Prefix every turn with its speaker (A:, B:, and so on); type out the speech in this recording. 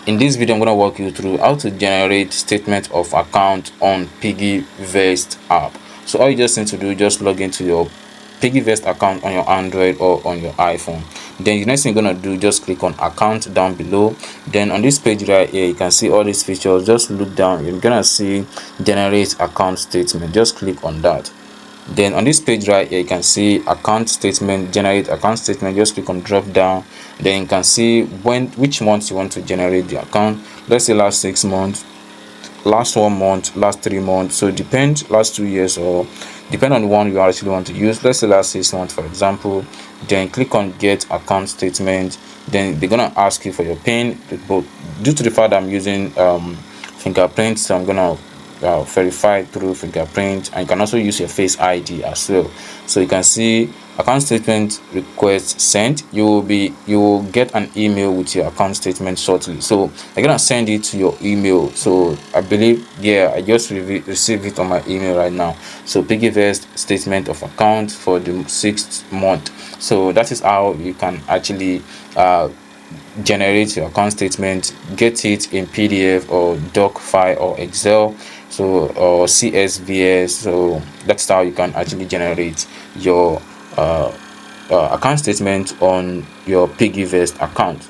A: In this video, I'm going to walk you through how to generate statement of account on Piggyvest app. So all you just need to do, just log into your Piggyvest account on your Android or on your iPhone. Then the next thing you're gonna do, just click on account down below. Then on this page right here, you can see all these features. Just look down, you're gonna see generate account statement. Just click on that. Then on this page right here, you can see account statement, generate account statement. Just click on drop down. Then you can see which months you want to generate the account. Let's say last 6 months, last 1 month, last 3 months. So depend, last 2 years, or depend on the one you actually want to use. Let's say last 6 months, for example. Then click on get account statement. Then they're gonna ask you for your PIN, but due to the fact that I'm using fingerprint, so I'm gonna verify through fingerprint, and you can also use your face ID as well. So you can see account statement request sent. You will get an email with your account statement shortly. So I'm gonna send it to your email. So I believe, yeah, I just received it on my email right now. So Piggyvest statement of account for the 6th month. So that is how you can actually generate your account statement, get it in PDF or doc file or Excel, so or CSVS. So that's how you can actually generate your account statement on your Piggyvest account.